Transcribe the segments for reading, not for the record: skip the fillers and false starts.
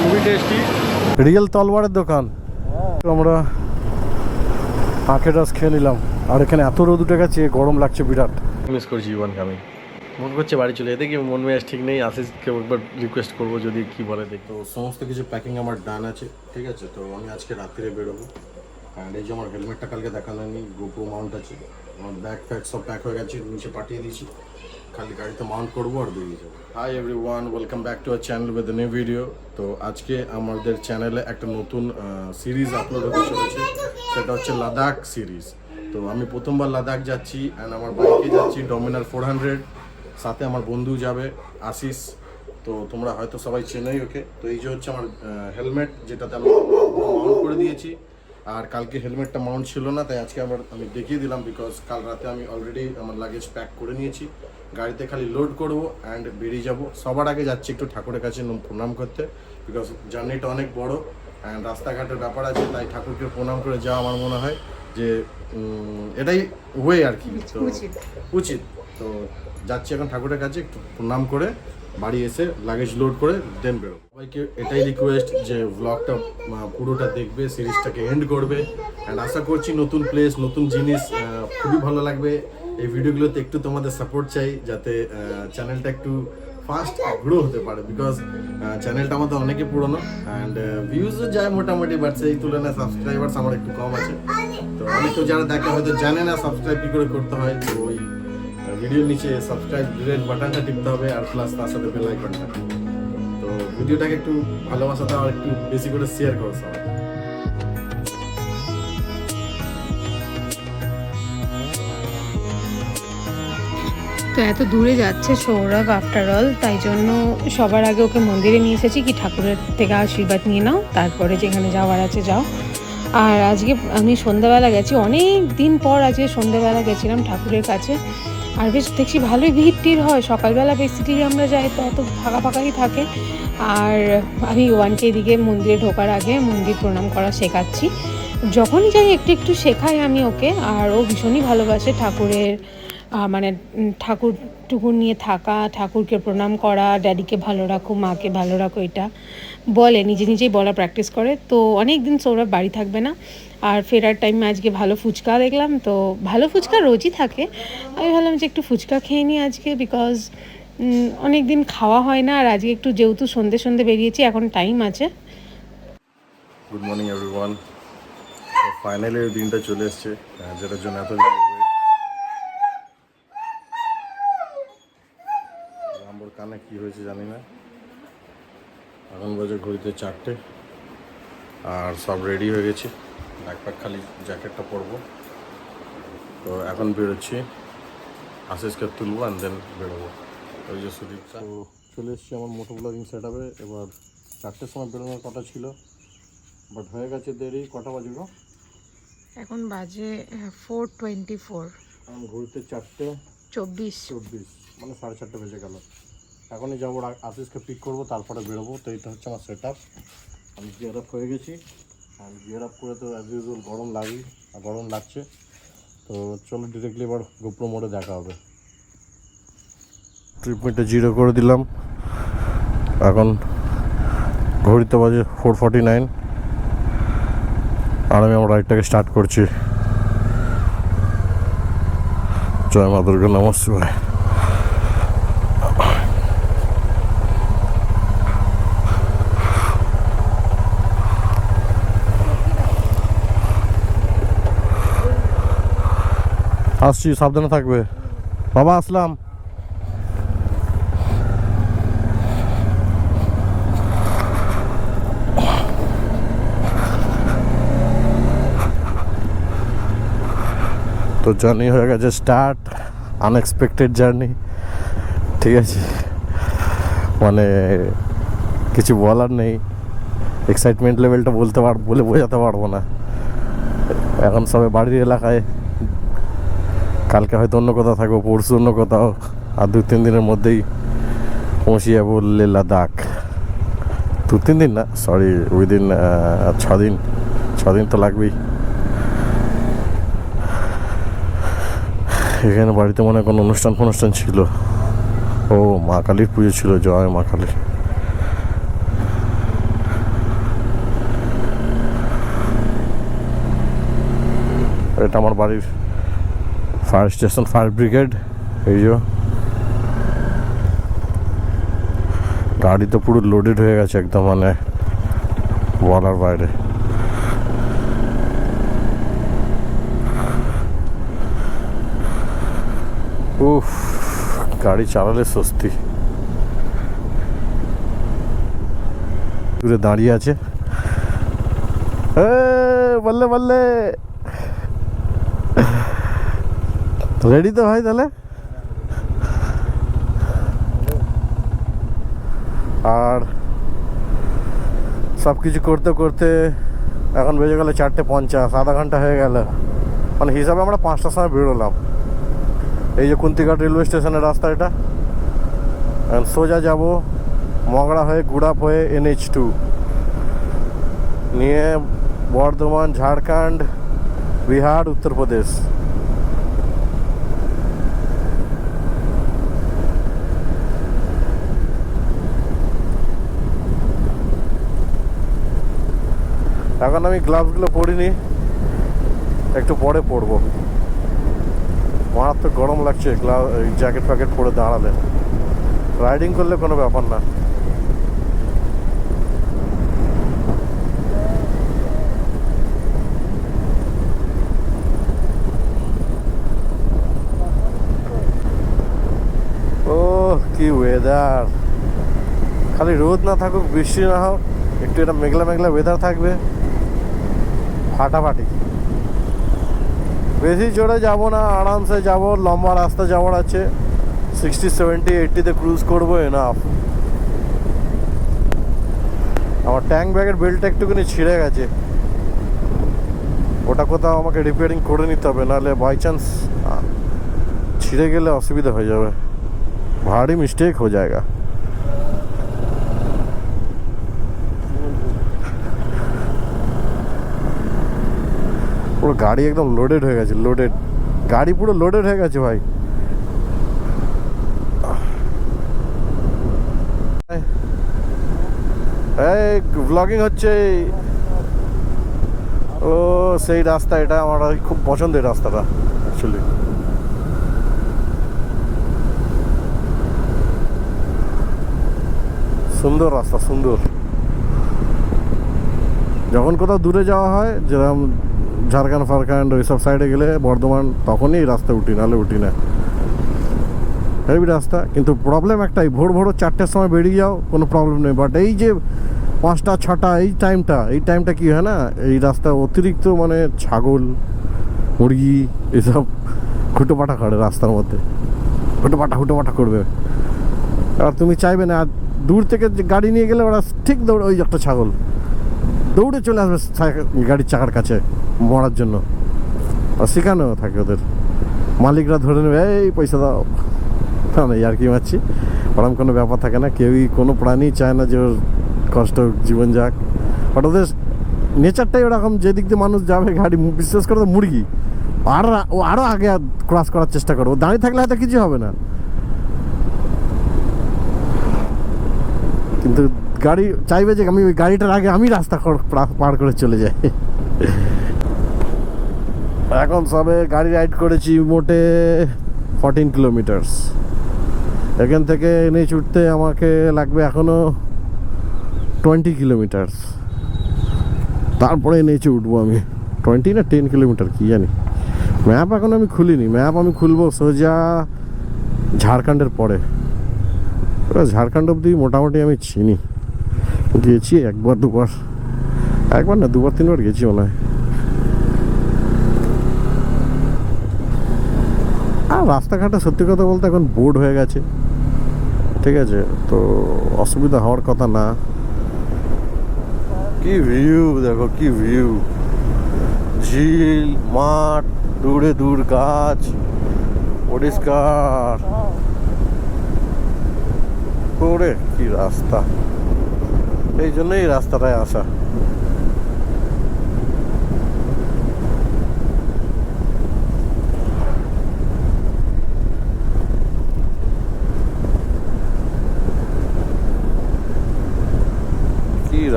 খুবই tasty real তলবারের দোকান। আমরা আখের রস খেয়ে নিলাম। আর এখানে এত রোদ উঠে গেছে, গরম লাগছে বিরাট। মিস করছি জীবনকে আমি। মন করছে বাড়ি চলে যেতে, কি মন মেজাজ ঠিক নেই। আশিসকে একবার রিকোয়েস্ট করবো যদি কি বলে দেখি। তো সমস্ত কিছু প্যাকিং আমার ডান আছে, ঠিক আছে। তো আমি আজকে রাত্রে বেরোবো। অ্যান্ড এই যে আমার হেলমেটটা কালকে দেখানো হয়নি, গোপ্রো মাউন্ট আছে, আমার ব্যাগ ফ্যাগ সব প্যাক হয়ে গেছে, নিচে পাঠিয়ে দিয়েছি, খালি গাড়িতে মাউন্ট করবো আর বেরিয়ে যাবো। Hi everyone, welcome back to our channel with new video. তো আজকে আমাদের চ্যানেলে একটা নতুন সিরিজ আপলোড হতে চলেছে, সেটা হচ্ছে লাদাখ সিরিজ। তো আমি প্রথমবার লাদাখ যাচ্ছি অ্যান্ড আমার বাইকে যাচ্ছি ডমিনার 400, সাথে আমার বন্ধু যাবে আশিস। তো তোমরা হয়তো সবাই চেনোই ওকে। তো এই যে হচ্ছে আমার হেলমেট, যেটাতে আমি মাউন্ট করে দিয়েছি। আর কালকে হেলমেটটা মাউন্ট ছিল না, তাই আজকে আমি দেখিয়ে দিলাম, বিকজ কাল রাতে আমি অলরেডি আমার লাগেজ প্যাক করে নিয়েছি। গাড়িতে খালি লোড করব অ্যান্ড বেরিয়ে যাব। সবার আগে যাচ্ছি একটু ঠাকুরের কাছে প্রণাম করতে, বিকজ জার্নিটা অনেক বড় অ্যান্ড রাস্তাঘাটের ব্যাপার আছে, তাই ঠাকুরকে প্রণাম করে যাওয়া আমার মনে হয় যে এটাই ওয়ে আর কি, তো উচিত। তো যাচ্ছি এখন ঠাকুরের কাছে, একটু প্রণাম করে বাড়ি এসে লাগেজ লোড করে দেন বেরো। সবাইকে এটাই রিকোয়েস্ট যে ব্লগটা পুরোটা দেখবে, সিরিজটাকে এন্ড করবে। অ্যান্ড আশা করছি নতুন প্লেস, নতুন জিনিস খুবই ভালো লাগবে। এই ভিডিওগুলোতে একটু তোমাদের সাপোর্ট চাই, যাতে চ্যানেলটা একটু ফাস্ট গ্রো হতে পারে, বিকজ চ্যানেলটা আমাদের অনেকে পুরনো অ্যান্ড ভিউজও যায় মোটামুটি, বাট সেই তুলনায় সাবস্ক্রাইবার্স আমার একটু কম আছে। তো অনেকেও যারা দেখে হয়তো জানে না সাবস্ক্রাইব কী করে করতে হয়। তো ওই ভিডিওর নিচে সাবস্ক্রাইব রেড বাটনটা টিপতে হবে, আর প্লাস তার সাথে বেল আইকনটা। তো ভিডিওটাকে একটু ভালোবাসা দাও আর একটু বেশি করে শেয়ার করো সবাই। তো এত দূরে যাচ্ছে সৌরভ আফটার অল, তাই জন্য সবার আগে ওকে মন্দিরে নিয়ে এসেছি কি ঠাকুরের থেকে আশীর্বাদ নিয়ে নাও, তারপরে যেখানে যাওয়ার আছে যাও। আর আজকে আমি সন্ধ্যাবেলা গেছি, অনেক দিন পর আজকে সন্ধ্যাবেলা গেছিলাম ঠাকুরের কাছে। আর বেশ দেখছি ভালোই ভিড় টিড় হয়, সকালবেলা বেসিক্যালি আমরা যাই তো অত ফাঁকা ফাঁকাই থাকে। আর আমি ওয়ানকে এদিকে মন্দিরে ঢোকার আগে মন্দির প্রণাম করা শেখাচ্ছি। যখনই যাই একটু একটু শেখাই আমি ওকে। আর ও ভীষণই ভালোবাসে ঠাকুরের, মানে ঠাকুর টুকুর নিয়ে থাকা, ঠাকুরকে প্রণাম করা, ড্যাডিকে ভালো রাখো, মাকে ভালো রাখো, এটা বলে, নিজে নিজেই বলা প্র্যাকটিস করে। তো অনেক দিন সৌরভ বাড়ি থাকবে না, আর ফেরার টাইমে আজকে ভালো ফুচকা দেখলাম। তো ভালো ফুচকা রোজই থাকে, আমি ভাবলাম যে একটু ফুচকা খেয়ে নিই আজকে, বিকজ অনেক দিন খাওয়া হয় না। আর আজকে একটু যেহেতু সন্ধে সন্ধে বেরিয়েছি, এখন টাইম আছে। Good morning everyone. ফাইনালি ওই দিনটা চলে এসছে, যেটার জন্য এত রামবোর কানে কী হয়েছে জানি না। এখন বাজে ঘড়িতে 4টে, আর সব রেডি হয়ে গেছি। ব্যাকপ্যাক খালি জ্যাকেটটা পরবো। তো এখন বেরোচ্ছি, আশিসকে তুলবো অ্যান্ড দেন বেরোবো। ওই যে সুদীপ তো চলে এসেছি আমার মোটো ব্লগিং সেট আপে। এবার 4টের সময় বেরোনোর কথা ছিল, বাট হয়ে গেছে দেরি। কটা বাজে গো? এখন বাজে 4:24। এখন ঘড়িতে 4:24, মানে 4:30 বেজে গেল। এখনই যাবো, আশিসকে পিক করবো, তারপরে বেরোবো। তো এইটা হচ্ছে আমার সেট আপ। আমি গিয়ার আপ হয়ে গেছি, আর গিয়ার আপ করে তো অ্যাজ ইউজুয়াল গরম লাগছে। তো চলো ডিরেক্টলি এবার গোপ্রো মোডে দেখা হবে। ট্রিটমেন্টটা 0 করে দিলাম। এখন ঘড়িতে বাজে 4:49, আর আমি আমার রাইডটাকে স্টার্ট করছি। জয় মা দুর্গা, নমঃ শিবায়। আসছি, সাবধানে থাকবে বাবা। আসলাম। তো জার্নি হয়ে গেছে স্টার্ট, আনএক্সপেক্টেড জার্নি, ঠিক আছে। মানে কিছু বলার নেই, এক্সাইটমেন্ট লেভেলটা বলে বোঝাতে পারবো না। এখন সবাই বাড়ির এলাকায়, কালকে হয়তো অন্য কোথাও থাকবো, পরশু অন্য কোথাও, আর 2-3 দিনের মধ্যেই পৌঁছে যাবো লে লাদাখ। 2-3 দিন না, সরি, উইদিন 6 দিন তো লাগবেই। এখানে বাড়িতে মনে হয় কোনো অনুষ্ঠান ছিল, ও মা কালীর পুজো ছিল, জয় মা কালীর। এটা আমার বাড়ির ফায়ার স্টেশন, ফায়ার ব্রিগেড। এই যে গাড়ি তো পুরো লোডেড হয়ে গেছে একদম, মানে বলার বাইরে। উফ, গাড়ি চালালে স্বস্তি। দূরে দাঁড়িয়ে আছে, বললে বললে। রেডি তো ভাই তাহলে? আর সব কিছু করতে করতে এখন বেজে গেল 4:50, আধা ঘন্টা হয়ে গেল। মানে হিসাবে আমরা 5টার সময় বেরোলাম। এই যে কুন্তিঘাট রেলওয়ে স্টেশনের রাস্তা এটা, সোজা যাব মগড়া হয়ে গুড়াপ হয়ে NH2 নিয়ে বর্ধমান, ঝাড়খণ্ড, বিহার, উত্তরপ্রদেশ। এখন আমি গ্লাভসগুলো পরিনি, একটু পরে পরবো। মারাত্মক গরম লাগছে জ্যাকেট ফ্যাকেট পরে দাঁড়ালে। রাইডিং করলে কোনো ব্যাপার না। ও কি ওয়েদার! খালি রোদ না থাকুক, বৃষ্টি না হোক, একটু এটা মেঘলা মেঘলা ওয়েদার থাকবে, ফাটাফাটি। বেশি জোরে যাব না, আরামসে যাব। লম্বা রাস্তা যাওয়ার আছে, 60, 70, 80-তে ক্রুজ করবো, এনাফ। আমার ট্যাঙ্ক ব্যাগের বেল্টটা একটুখানি ছিঁড়ে গেছে, ওটা কোথাও আমাকে রিপেয়ারিং করে নিতে হবে, নাহলে বাই চান্স ছিঁড়ে গেলে অসুবিধা হয়ে যাবে, ভারী মিস্টেক হয়ে যায়গা। পুরো গাড়ি একদম লোডেড হয়ে গেছে, লোডেড গাড়ি পুরো লোডেড হয়ে গেছে ভাই। এই ব্লগিং হচ্ছে। ও সেই রাস্তা, এটা আমার খুব পছন্দের রাস্তাটা অ্যাকচুয়ালি। সুন্দর রাস্তা, সুন্দর। যখন কোথাও দূরে যাওয়া হয়, যেরকম ঝাড়খণ্ড ফারখণ্ড ওইসব সাইডে গেলে, বর্ধমান, তখনই এই রাস্তায় উঠি, নাহলে উঠি না। হেভি রাস্তা, কিন্তু প্রবলেম একটাই, ভোর 4টের সময় বেরিয়ে যাও কোনো প্রবলেম নেই, বাট এই যে 5টা 6টা এই টাইমটা কি হয় না, এই রাস্তা অতিরিক্ত মানে ছাগল, মুরগি এসব হুটোপাটা করে রাস্তার মধ্যে, হুটোপাটা করবে। আর তুমি চাইবে না, দূর থেকে গাড়ি নিয়ে গেলে ওরা ঠিক দৌড়ে, ওই একটা ছাগল দৌড়ে চলে আসবে গাড়ির চাকার কাছে মরার জন্য। আর শেখানো থাকে ওদের, মালিকরা ধরে নেবে, এই পয়সা দাও। না আর কি মারছি, ওরকম কোনো ব্যাপার থাকে না। কেউই, কোনো প্রাণী চায় না যে ওর কষ্ট জীবন যাক, বাট ওদের নেচারটাই ওরকম। যেদিক দিয়ে মানুষ যাবে গাড়ি, বিশেষ করে তো মুরগি, ও আরও আগে ক্রস করার চেষ্টা করে। ও দাঁড়িয়ে থাকলে হয়তো কিছু হবে না, কিন্তু গাড়ি চাইবে যে আমি ওই গাড়িটার আগে আমি রাস্তা পার করে চলে যাই। এখন সবে গাড়ি রাইড করেছি মোটে 14 কিলোমিটার্স। এখান থেকে NH উঠতে আমাকে লাগবে এখনও 20 কিলোমিটার্স, তারপরে NH উঠবো আমি। 20 না 10 কিলোমিটার কি জানি, ম্যাপ এখন আমি খুলিনি। ম্যাপ আমি খুলবো সোজা ঝাড়খণ্ডের পরে। ঝাড়খণ্ড অবধি মোটামুটি আমি চিনি, গেছি একবার না 2-3বার গেছি মনে হয়। আর রাস্তাঘাটে সত্যি কথা বলতে এখন বোর্ড হয়ে গেছে, ঠিক আছে, তো অসুবিধা হওয়ার কথা না। কি ভিউ দেখো, কি ভিউ, ঝিল, মাঠ, দূরে দূর গাছ, পরিষ্কার করে, কি রাস্তা। এই জন্যই এই রাস্তাটায় আসা।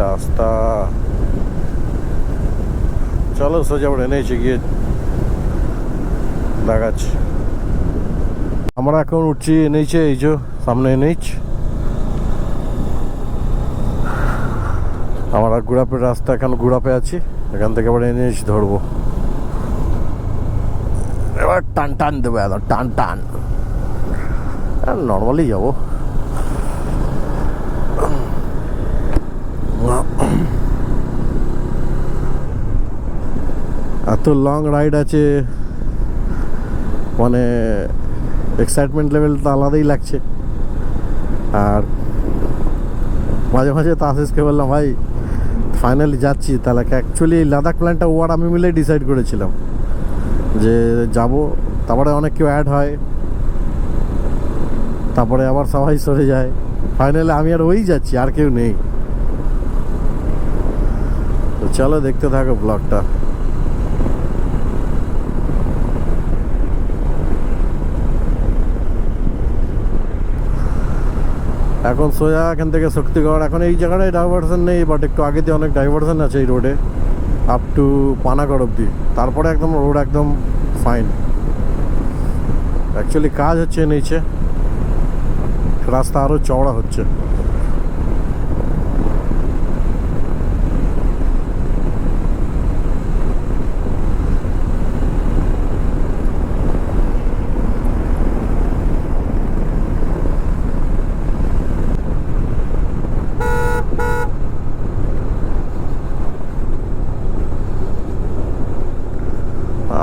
রাস্তা, চলো সোজা আমরা এনেছি গিয়ে দেখাচ্ছি। আমরা এখন উঠছি এনেইছে, এই যে সামনে এনেইচ। আমরা গুড়াপের রাস্তা, এখন গুড়াপে আছি, এখান থেকে আবার এনেইচ ধরবো। এবার টান টান দেবো, এত টান টান, নর্মালি যাবো। এত লং রাইড আছে, মানে এক্সাইটমেন্ট লেভেলটা আলাদাই লাগছে। আর মাঝে মাঝে তাসিসকে বললাম, ভাই ফাইনালি যাচ্ছি, তাহলে অ্যাকচুয়ালি এই লাদাখ প্ল্যানটা ও আর আমি মিলে ডিসাইড করেছিলাম যে যাব। তারপরে অনেক কেউ অ্যাড হয়, তারপরে আবার সবাই সরে যায়, ফাইনালি আমি আর ওই যাচ্ছি, আর কেউ নেই। তো চলো দেখতে থাকো ব্লগটা। এখন সোজা এখান থেকে শক্তিগড়, এখন এই জায়গাটায় ডাইভারশন নেই, বাট একটু আগে দিয়ে অনেক ডাইভারশন আছে এই রোডে আপ টু পানাগড় অব্দি। তারপরে একদম রোড একদম ফাইন। অ্যাকচুয়ালি কাজ হচ্ছে নিচে, রাস্তা আরও চওড়া হচ্ছে।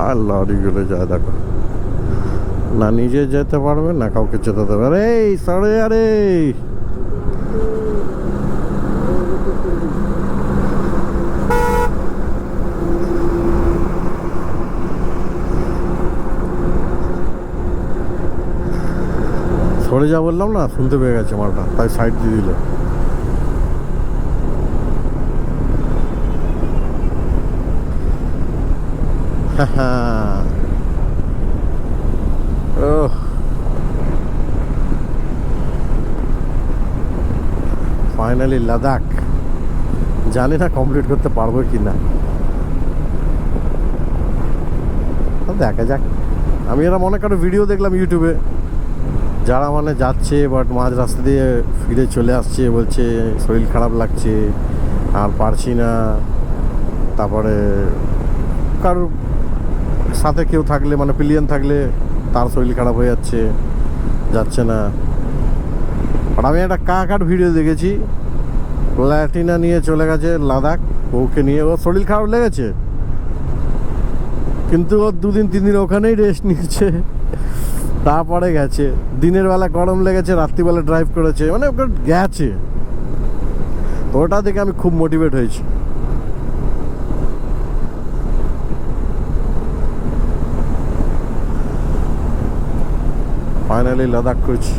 আর লরিগুলো যায় দেখো, না নিজে যেতে পারবে না কাউকে যেতে দেবে। আরে সরে, আরে সরে যা বললাম না, শুনতে পেয়ে গেছে মালটা, তাই সাইড দিয়ে দিল। ফাইনালি লাদাখ, জানি না কমপ্লিট করতে পারবো কি না, দেখা যাক। আমি এরা মনে করো ভিডিও দেখলাম ইউটিউবে, যারা মানে যাচ্ছে বাট মাঝ রাস্তা দিয়ে ফিরে চলে আসছে, বলছে শরীর খারাপ লাগছে আর পারছি না। তারপরে কারোর সাথে কেউ থাকলে, মানে পিলিয়ন থাকলে, তার শরীর খারাপ হয়ে যাচ্ছে, যাচ্ছে না। আর আমি একটা কাকার ভিডিও দেখেছি, প্ল্যাটিনা নিয়ে চলে গেছে লাদাখ, ওকে নিয়ে, ওর শরীর খারাপ লেগেছে কিন্তু ও 2-3 দিন ওখানেই রেস্ট নিয়েছে, তারপরে গেছে। দিনের বেলা গরম লেগেছে, রাত্রিবেলা ড্রাইভ করেছে, মানে ওকে গেছে। তো ওটা দেখে আমি খুব মোটিভেট হয়েছি। ফাইনালি লাদাখ করছি।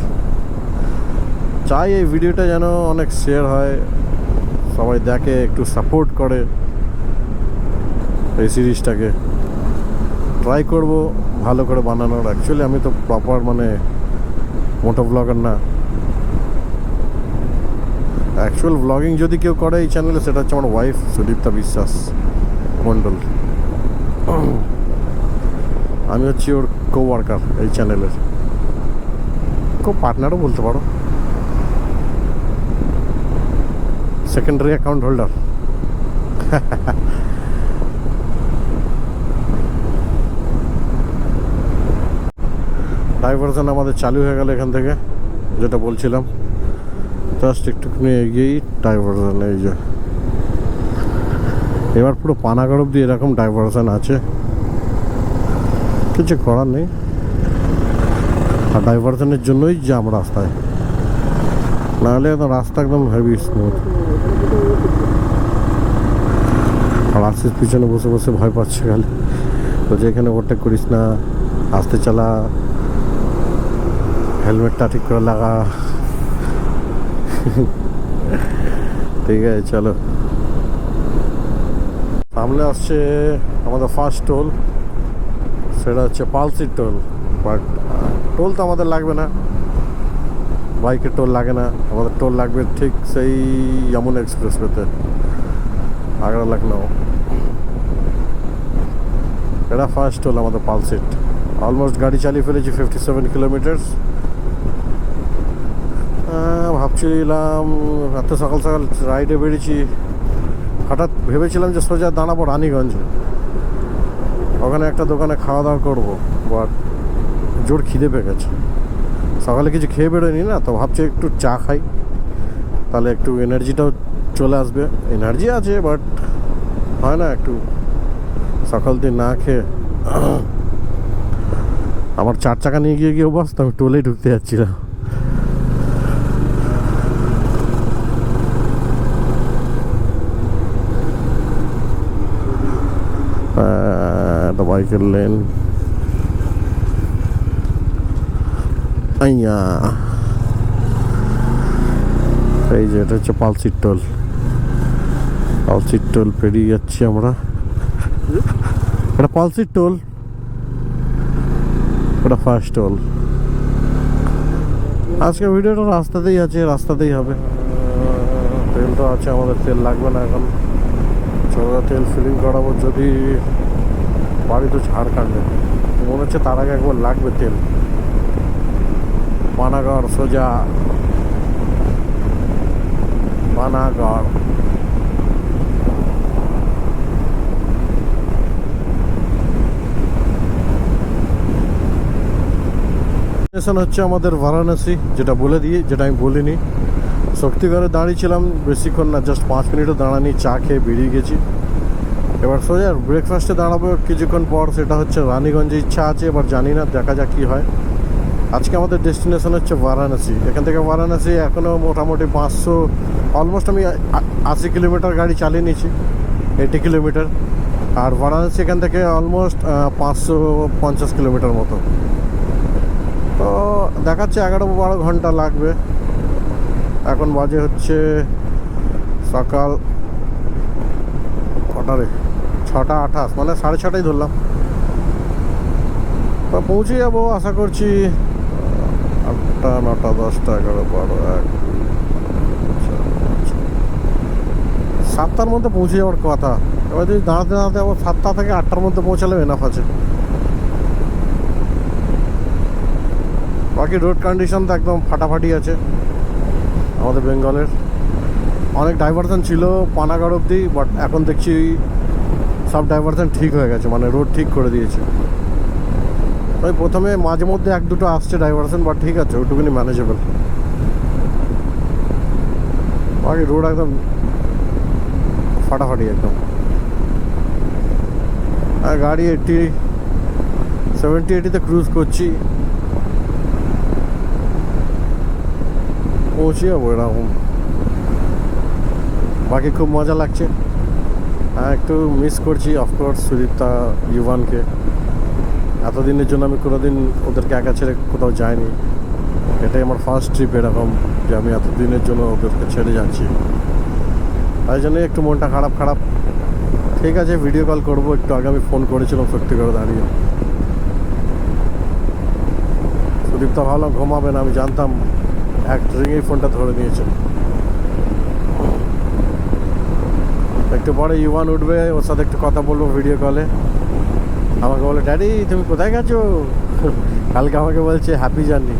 চাই এই ভিডিওটা যেন অনেক শেয়ার হয়, সবাই দেখে, একটু সাপোর্ট করে এই সিরিজটাকে। ট্রাই করব ভালো করে বানানোর। অ্যাকচুয়ালি আমি তো প্রপার মানে মোটো ব্লগার না। অ্যাকচুয়াল ব্লগিং যদি কেউ করে এই চ্যানেলে, সেটা হচ্ছে আমার ওয়াইফ সুদীপ্তা বিশ্বাস মণ্ডল। আমি হচ্ছি ওর কো ওয়ার্কার এই চ্যানেলের, কো পার্টনারও বলতে পারো, সেকেন্ডারি অ্যাকাউন্ট হোল্ডার। ডাইভারশন আমাদের চালু হয়ে গেল এখান থেকে, যেটা বলছিলাম, জাস্ট একটুখানি এগিয়েই ডাইভারশন। এই যে এবার পুরো পানাগড় অব্দি এরকম ডাইভারশন আছে, কিছু করার নেই। আর ডাইভারশনের জন্যই জ্যাম রাস্তায়, নাহলে রাস্তা একদম হেভি স্মুথ। আর আশিস পিছনে বসে বসে ভয় পাচ্ছে খালি, বলছে এখানে ওভারটেক করিস না, আস্তে চালা, হেলমেটটা ঠিক করে লাগা। ঠিক আছে চলো। সামনে আসছে আমাদের ফার্স্ট টোল, সেটা হচ্ছে পালসির টোল। বাট টোল তো আমাদের লাগবে না, বাইকে টোল লাগে না, আমাদের টোল লাগবে ঠিক সেই যমুনা এক্সপ্রেস পেতে, আগ্রা লখনৌ। এটা ফার্স্ট টোল আমাদের পালসিট। অলমোস্ট গাড়ি চালিয়ে ফেলেছি 57 কিলোমিটার। ভাবছিলাম এত সকাল সকাল রাইডে বেরিয়েছি, হঠাৎ ভেবেছিলাম যে সোজা দাঁড়াবো রানীগঞ্জে, ওখানে একটা দোকানে খাওয়া দাওয়া করবো, বাট জোর খিদে পেয়ে গেছে। সকালে কিছু খেয়ে বেরোয়নি না, তো ভাবছি একটু চা খাই, তাহলে একটু এনার্জিটাও চলে আসবে। এনার্জি আছে বাট হয় না, একটু সকাল দিন না খেয়ে। আমার 4 চাকা নিয়ে গিয়ে অবস্থা, তো আমি টোলেই ঢুকতে যাচ্ছিলাম। একটা বাইকের লেন, আইয়া এই যে এটা হচ্ছে পালসিট টোল। পালসিট টোল পেরিয়ে যাচ্ছি আমরা। এটা পালসিট টোল, এটা ফার্স্ট টোল। আজকের ভিডিওটা রাস্তাতেই আছে, রাস্তাতেই হবে। তেল তো আছে আমাদের, তেল লাগবে না এখন। চলো তেল ফিলিং করাবো, যদি বাড়ি তো ঝাড়খণ্ডে মনে হচ্ছে, তার আগে একবার লাগবে তেল। পানাগড় সোজা পানাগড়। হচ্ছে আমাদের বারাণসী, যেটা বলে দিই, যেটা আমি বলিনি। শক্তিগড়ে দাঁড়িয়েছিলাম বেশিক্ষণ না, জাস্ট 5 মিনিটও দাঁড়ানি, চা খেয়ে বেরিয়ে গেছি। এবার সোজা ব্রেকফাস্টে দাঁড়াবো কিছুক্ষণ পর, সেটা হচ্ছে রানীগঞ্জে ইচ্ছা আছে, এবার জানি না, দেখা যাক কী হয়। আজকে আমাদের ডেস্টিনেশন হচ্ছে বারাণসী। এখান থেকে বারাণসী এখনও মোটামুটি 500, অলমোস্ট আমি 80 কিলোমিটার গাড়ি চালিয়ে নিয়েছি, 80 কিলোমিটার। আর বারাণসী এখান থেকে অলমোস্ট 550 কিলোমিটার মতো। তো দেখাচ্ছে 11-12 ঘন্টা লাগবে। এখন বাজে হচ্ছে সকাল কটারে, 6:28, মানে 6:30 ধরলাম। তো পৌঁছে যাবো আশা করছি 8টা, 9টা, 10টা, 11, 12, 1, 7টার মধ্যে পৌঁছে যাওয়ার কথা। এবার যদি দাঁড়াতে দাঁড়াতে আবার 7টা থেকে 8টার মধ্যে পৌঁছালে এনাফ আছে। বাকি রোড কন্ডিশন তো একদম ফাটাফাটি আছে আমাদের বেঙ্গলের। অনেক ডাইভারশন ছিল পানাগড় অবধি, বাট এখন দেখছি সব ডাইভারশন ঠিক হয়ে গেছে, মানে রোড ঠিক করে দিয়েছে। ওই প্রথমে মাঝে মধ্যে 1-2টো আসছে ডাইভারশন, বাট ঠিক আছে, ওইটুকুনি ম্যানেজেবল। বাকি রোড একদম ফাটাফাটি একদম। আর গাড়ি 70-80-তে ক্রুজ করছি, পৌঁছে যাবো এরকম। বাকি খুব মজা লাগছে। একটু মিস করছি অফকোর্স সুদীপ্তা, ইউভানকে। এতদিনের জন্য আমি কোনোদিন ওদেরকে একা ছেড়ে কোথাও যাইনি। এটাই আমার ফার্স্ট ট্রিপ এরকম, যে আমি এতদিনের জন্য ওদেরকে ছেড়ে যাচ্ছি। তাই জন্যই একটু মনটা খারাপ। ঠিক আছে, ভিডিও কল করবো। একটু আগে আমি ফোন করেছিলাম শক্তিগড়ে দাঁড়িয়ে। সুদীপ্তা ভাবলাম ঘুমাবে না, আমি জানতাম, এক রিংয়েই ফোনটা ধরে নিয়েছে। একটু পরে ইউভান উঠবে, ওর সাথে একটু কথা বলবো ভিডিও কলে। আমাকে বলে, ড্যাডি তুমি কোথায় গেছো? কালকে আমাকে বলছে হ্যাপি জার্নি,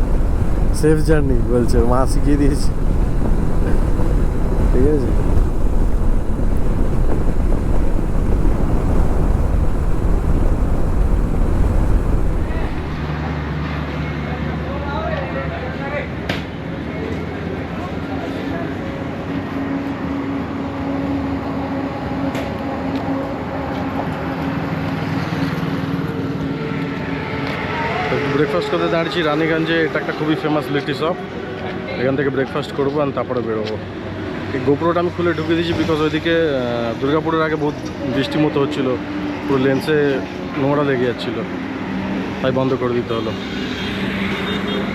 সেফ জার্নি বলছে, মা শিখিয়ে দিয়েছে। ঠিক আছে, ব্রেকফাস্ট করতে দাঁড়িয়েছি রানীগঞ্জে। এটা একটা খুবই ফেমাস লিটি শপ, এখান থেকে ব্রেকফাস্ট করবো আর তারপরে বেরোবো। এই গোপ্রোটা আমি খুলে ঢুকে দিয়েছি, বিকজ ওইদিকে দুর্গাপুরের আগে বহুত বৃষ্টি মতো হচ্ছিলো, পুরো লেন্সে নোংরা লেগে যাচ্ছিলো, তাই বন্ধ করে দিতে হলো।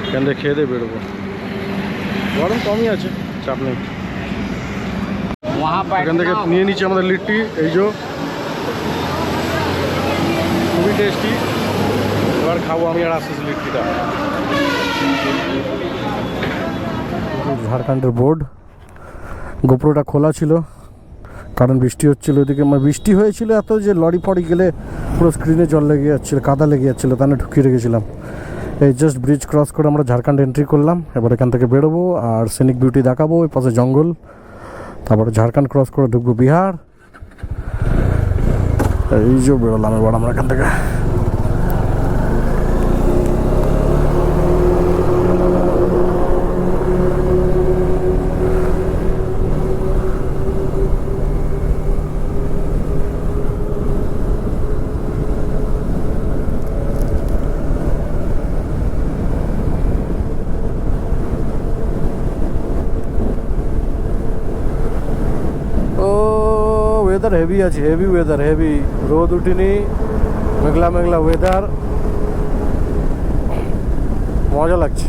এখান থেকে খেয়ে দিয়ে বেরোবো। গরম কমই আছে, চাপ নেই। এখান থেকে নিয়ে নিচ্ছি আমাদের লিট্টি, এই যে খুবই টেস্টি। এবার খাবো আমি আর আস্তে লিট্টিটা। ঝাড়খণ্ডের বোর্ড। গোপ্রোটা খোলা ছিল কারণ বৃষ্টি হচ্ছিল ওইদিকে, মানে বৃষ্টি হয়েছিল এত যে লরি ফরি গেলে পুরো স্ক্রিনে জল লেগে যাচ্ছিলো, কাদা লেগে যাচ্ছিলো, তাহলে ঢুকিয়ে রেখেছিলাম। এই জাস্ট ব্রিজ ক্রস করে আমরা ঝাড়খণ্ড এন্ট্রি করলাম। এবার এখান থেকে বেরোবো আর সিনিক বিউটি দেখাবো, ওই পাশে জঙ্গল, তারপরে ঝাড়খণ্ড ক্রস করে ঢুকবো বিহার। এই যে বেরোলাম এবার আমরা এখান থেকে। ওয়েদার হেভি আছে, হেভি ওয়েদার, হেভি রোদ উঠিনি, মেঘলা মেঘলা ওয়েদার, মজা লাগছে,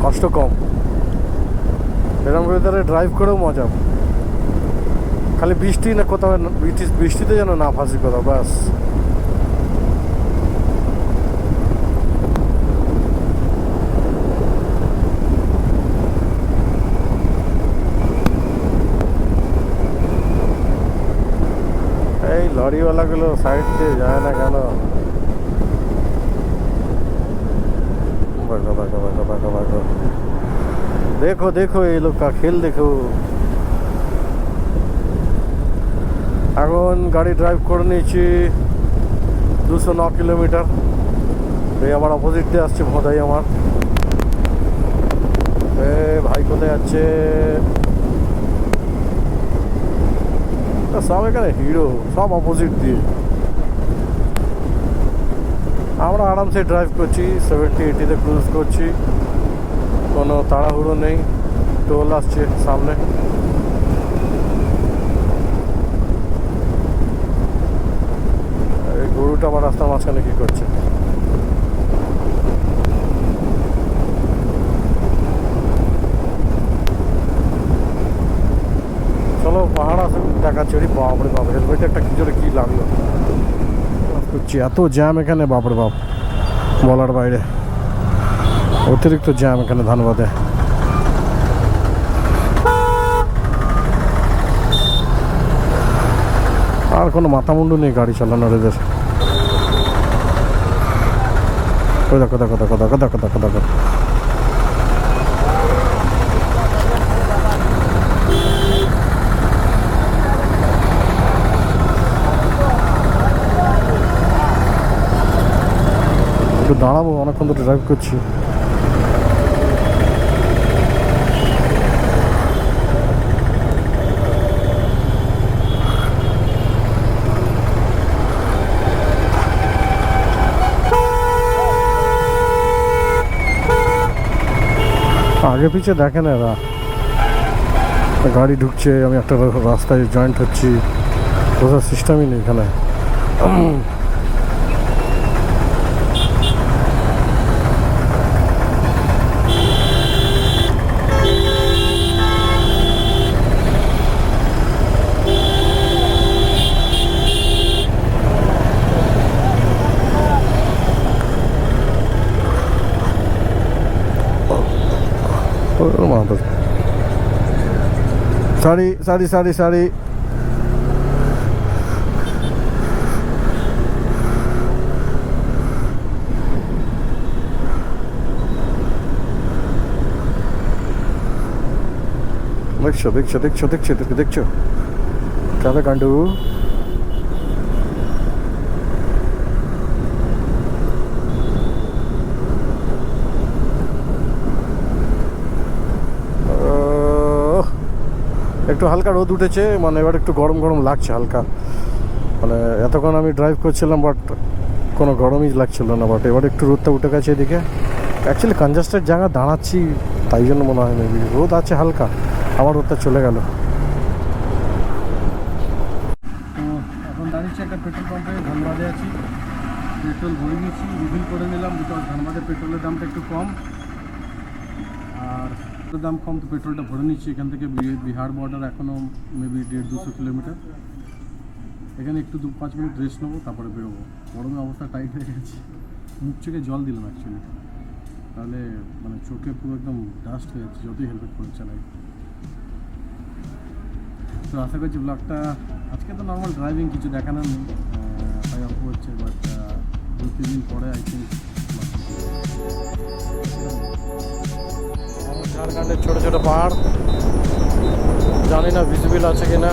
কষ্ট কম। এরকম ওয়েদারে ড্রাইভ করেও মজা, খালি বৃষ্টি না কোথাও, বৃষ্টিতে যেন না ফাঁসি কোথাও, ব্যাস। এই লরিওয়ালাগুলো সাইড দিয়ে যায় না কেন? भागो भागो भागो भागो भागो, देखो देखो ये लोग का खेल देखो। এখন গাড়ি ড্রাইভ করে নিয়েছি 209 কিলোমিটার। এই আমার অপোজিট দিয়ে আসছে ভোদাই আমার। এ ভাই কোথায় যাচ্ছে? সব এখানে হিরো, সব অপোজিট দিয়ে। আমরা আরামসে ড্রাইভ করছি, 70-80-তে ক্রুজ করছি, কোনো তাড়াহুড়ো নেই। টোল আসছে সামনে। এই গরুটা আমার রাস্তার মাঝখানে কি করছে? চলো পাহাড় আসুক, দেখাচ্ছি। ওই বাপরে বাপ, হেলমেটে একটা কি জোরে কি লাগলো করছি। এত জ্যাম এখানে, বাপরে বাপ, বলার বাইরে। অতিরিক্ত জ্যাম এখানে ধানবাদে। আর কোনো মাথামুন্ডু নেই গাড়ি চালানোর এদের। দেখো দেখো দেখো দেখো দেখো দেখো দেখো, একটু দাঁড়াবো, অনেকক্ষণ ধরে ড্রাইভ করছি। আগে পিছিয়ে দেখে না এরা, গাড়ি ঢুকছে, আমি একটা রাস্তায় জয়েন্ট হচ্ছি, বোঝার সিস্টেমই নেই এখানে। Sorry, sorry, sorry, sorry. দেখছো দেখছো দেখছো দেখছো দেখছো কাদা কাণ্ড। একটু হালকা রোদ উঠেছে, মানে এবার একটু গরম গরম লাগছে হালকা। মানে এতক্ষণ আমি ড্রাইভ করছিলাম বাট কোনো গরমই লাগছিল না, বাট এবার একটু রোদটা উঠে গেছে এদিকে। অ্যাকচুয়ালি কনজাস্টেড জায়গা দাঁড়াচ্ছি তাই জন্য মনে হয় মেবি রোদ আছে হালকা, আবার রোদটা চলে গেল। তো এখন দাঁড়িয়েছি একটা পেট্রোল পাম্পে, ধানবাদে আছি। পেট্রোল ভরে নিয়েছি, রিফিল করে নিলাম, বিকজ ধানবাদের পেট্রোলের দামটা একটু কম, আর দাম কম, তো পেট্রোলটা ভরে নিচ্ছি। এখান থেকে বিহার বর্ডার এখনও মেবি 150-200 কিলোমিটার। এখানে একটু 2-5 মিনিট রেস্ট নেবো, তারপরে বেরোবো। গরমে অবস্থা টাইট হয়ে গেছে, মুখ চোখে জল দিলাম অ্যাকচুয়ালি। তাহলে মানে চোখে পুরো একদম ডাস্ট হয়ে যাচ্ছে যতই হেলমেট পরে চালাই। তো আশা করছি ব্লগটা আজকে তো নর্মাল ড্রাইভিং কিছু দেখানোর নেই, তাই অল্প হচ্ছে, বাট 2-3 দিন পরে আই থিঙ্ক ঝাড়খণ্ডের ছোটো ছোটো পাহাড়, জানি না ভিজিবল আছে কিনা।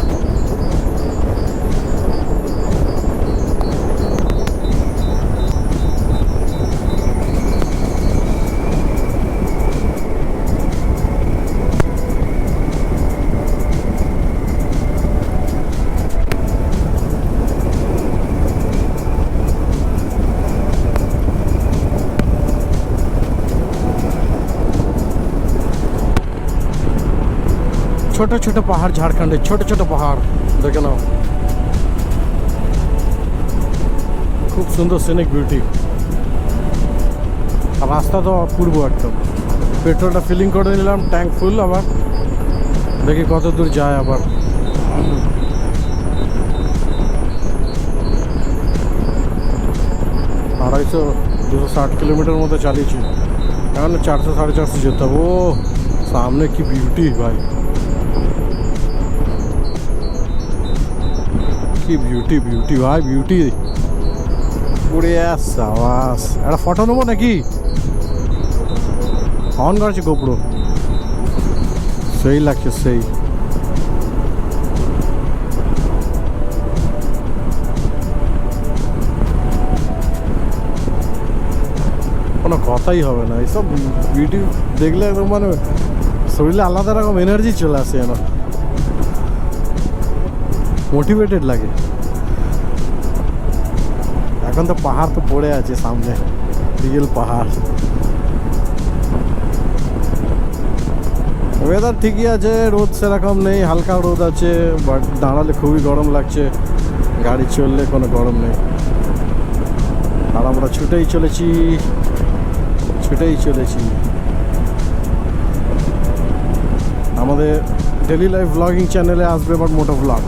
ছোট ছোট পাহাড়, ঝাড়খণ্ডের ছোট ছোট পাহাড় দেখে নাও, খুব সুন্দর সিনিক বিউটি। আর রাস্তা তো অপূর্ব একদম। পেট্রোলটা ফিলিং করে নিলাম, ট্যাঙ্ক ফুল, আবার দেখি কত দূর যায়। আবার 250 কিলোমিটার মতো চালিয়েছি, এখন 400-450 যেতে হবে। ও সামনে কি বিউটি ভাই, কি বিউটি বিউটি ভাই, বিউটি। পুরে সাবাস, একটা ফটো নেবো নাকি? অন করেছে গোপ্রো, সেই লাগছে সেই। কোনো কথাই হবে না, এইসব ভিডিও দেখলে একদম মানে শরীরে আলাদা রকম এনার্জি চলে আসে, না মোটিভেটেড লাগে। এখন তো পাহাড় তো পড়ে আছে সামনে, রিয়েল পাহাড়। ওয়েদার ঠিকই আছে, রোদ সেরকম নেই, হালকা রোদ আছে, বাট দাঁড়ালে খুবই গরম লাগছে, গাড়ি চললে কোনো গরম নেই। আর আমরা ছুটেই চলেছি। আমাদের ডেলি লাইফ ব্লগিং চ্যানেলে আসবে, বাট মোটো ব্লগ।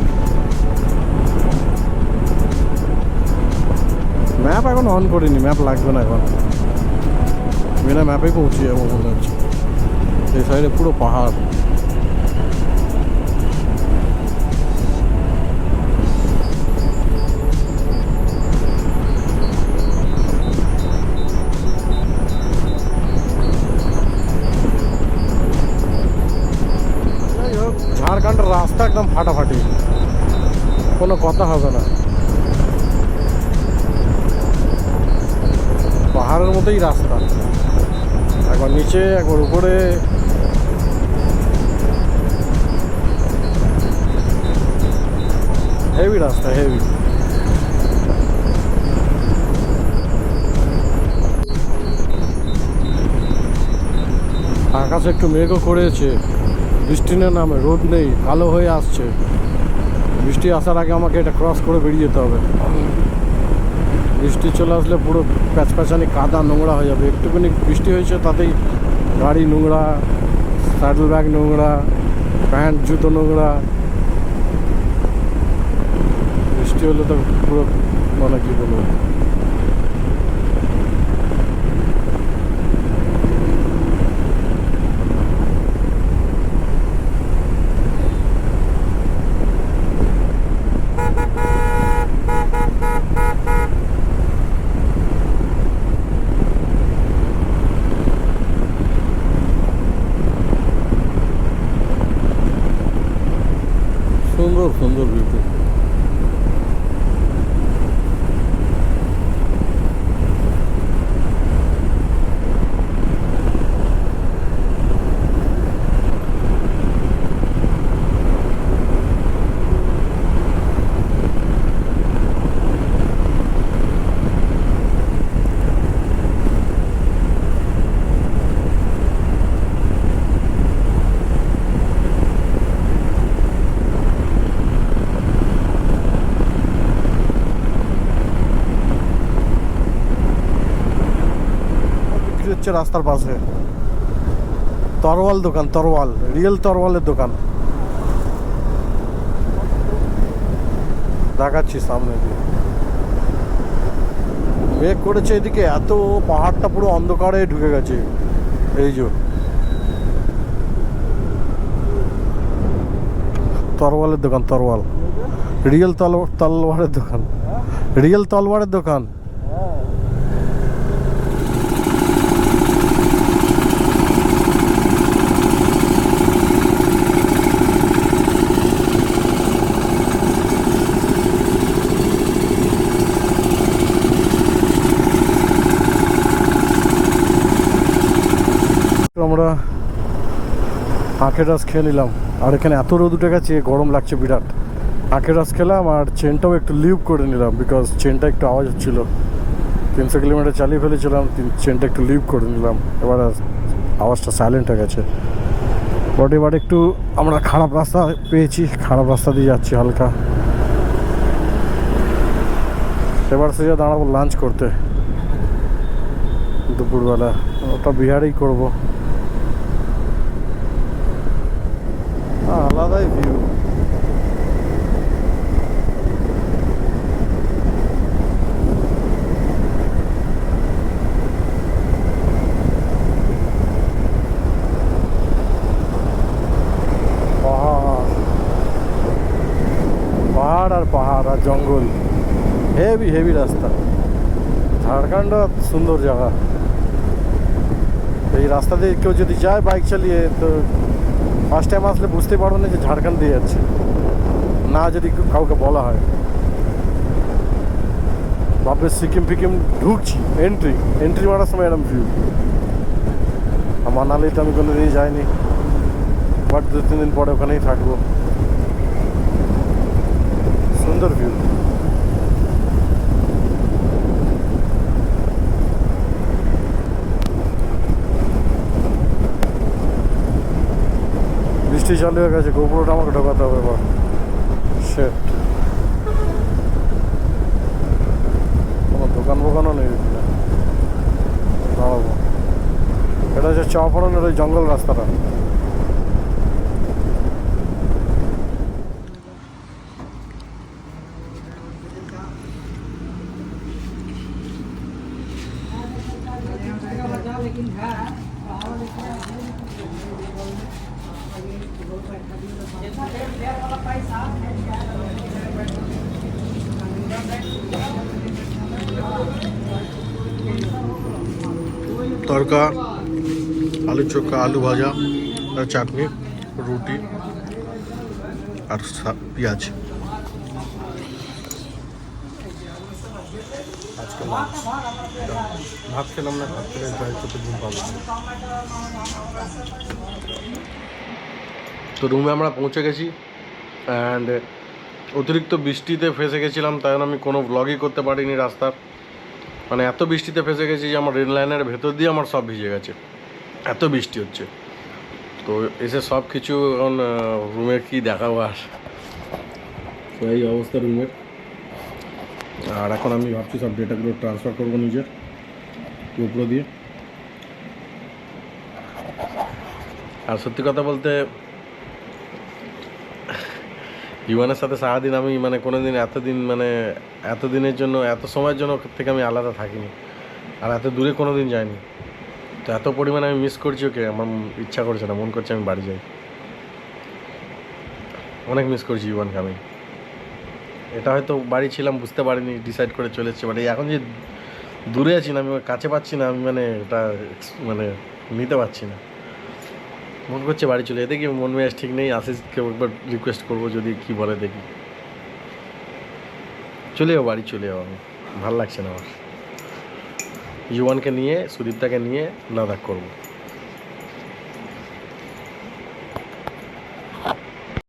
ম্যাপ এখন অন করিনি, ম্যাপ লাগবে না এখন, বিনা ম্যাপেই পৌঁছে যাবো মনে হচ্ছে। এই সাইডে পুরো পাহাড়। ঝাড়খণ্ডের রাস্তা একদম ফাটাফাটি, কোনো কথা হবে না। পাহাড়ের মতোই রাস্তা, একবার নিচে একবার উপরে। হেভি রাস্তা, হেভি। আকাশে একটু মেঘও করেছে, বৃষ্টি না নামে, রোদ নেই, কালো হয়ে আসছে। বৃষ্টি আসার আগে আমাকে এটা ক্রস করে বেরিয়ে যেতে হবে। বৃষ্টি চলে আসলে পুরো প্যাচপ্যাচানি কাদা নোংরা হয়ে যাবে। একটুখানি বৃষ্টি হয়েছে তাতেই গাড়ি নোংরা, স্যাডেল ব্যাগ নোংরা, প্যান্ট জুতো নোংরা। বৃষ্টি হলে তো পুরো মানে কি বলবো, সুন্দর সুন্দর বিউটি। হচ্ছে রাস্তার পাশে তরোয়াল দোকান, তরোয়াল, রিয়েল তরোয়ালের দোকান দেখাচ্ছি সামনে দিয়ে। মেঘ করেছে এদিকে, এত পাহাড়টা পুরো অন্ধকারে ঢুকে গেছে। এই যে তরোয়ালের দোকান, তরোয়াল, রিয়েল তলোয়ারের দোকান, রিয়েল তলোয়ারের দোকান। আমরা আখের রস খেয়ে নিলাম, আর এখানে এত রোদ উঠে গেছে, গরম লাগছে বিরাট। আখের রস খেলাম আর চেনটাও একটু লিভ করে নিলাম, বিকজ চেনটা একটু আওয়াজ হচ্ছিল। 300 কিলোমিটার চালিয়ে ফেলেছিলাম, চেনটা একটু লিভ করে নিলাম, এবার আওয়াজটা সাইলেন্ট হয়ে গেছে। বাট এবার একটু আমরা খারাপ রাস্তা পেয়েছি, খারাপ রাস্তা দিয়ে যাচ্ছি হালকা। এবার সোজা দাঁড়াবো লাঞ্চ করতে দুপুরবেলা, ওটা বিহারেই করবো। আলাদাই ভিউ। পাহাড় আর পাহাড় আর জঙ্গল, হেভি হেভি রাস্তা। ঝাড়খণ্ড সুন্দর জায়গা। এই রাস্তা দিয়ে কেউ যদি যায় বাইক চালিয়ে, তো ফার্স্ট টাইম আসলে বুঝতে পারবো না যে ঝাড়খণ্ড দিয়ে যাচ্ছে, না যদি কাউকে বলা হয়। ভাববে সিকিম ফিকিম ঢুকছি, এন্ট্রি মারার সময় এরকম ভিউ। আর মানালিতে আমি কোনোদিনই যাইনি, বাট 2-3 দিন পরে ওখানেই থাকবো। সুন্দর ভিউ। বৃষ্টি চালু হয়ে গেছে, গোপুরটা আমাকে ঢোকাতে হবে এবার। সেট কোনো দোকান ফোকানও নেই, দাঁড়াবো। এটা হচ্ছে চৌপাড়ানের ওই জঙ্গল রাস্তাটা। তরকা, আলু চোখা, আলু ভাজা আর চাটনি, রুটি আর পেঁয়াজ। আজকে ভাত খেলাম না, ভাত খেলে ড্রাইভ করতে ঘুম পাবো। তো রুমে আমরা পৌঁছে গেছি, অ্যান্ড অতিরিক্ত বৃষ্টিতে ফেসে গেছিলাম, তাই জন্য আমি কোনো ব্লগই করতে পারিনি রাস্তার। মানে এত বৃষ্টিতে ফেসে গেছি যে আমার রেল লাইনের ভেতর দিয়ে আমার সব ভিজে গেছে, এত বৃষ্টি হচ্ছে। তো এসে সব কিছু এখন রুমে কি দেখাবো আর, তো এই অবস্থা রুমের। আর এখন আমি ভাবছি সব ডেটাগুলো ট্রান্সফার করবো নিজের গোপ্রো দিয়ে। আর সত্যি কথা বলতে ইউয়ানের সাথে সারাদিন আমি মানে কোনো দিন এত দিনের জন্য, এত সময়ের জন্য থেকে আমি আলাদা থাকিনি, আর এত দূরে কোনো দিন যাইনি। তো এত পরিমাণে আমি মিস করছি ওকে, আমার ইচ্ছা করছে না, মন করছে আমি বাড়ি যাই। অনেক মিস করছি ইউয়ানকে আমি। এটা হয়তো বাড়ি ছিলাম বুঝতে পারিনি, ডিসাইড করে চলে এসেছি। বাট এখন যে দূরে আছি না, আমি কাছে পাচ্ছি না, আমি এটা নিতে পারছি না। মন করছে বাড়ি চলে যেতে, কি মন মেজাজ ঠিক নেই। আশিসকে একবার রিকোয়েস্ট করবো, যদি কি বলে দেখি। চলে যাবো বাড়ি, চলে যাবো আমি, ভাল লাগছে না আমার। ইউয়ানকে নিয়ে, সুদীপ্তাকে নিয়ে লাদাখ করবো।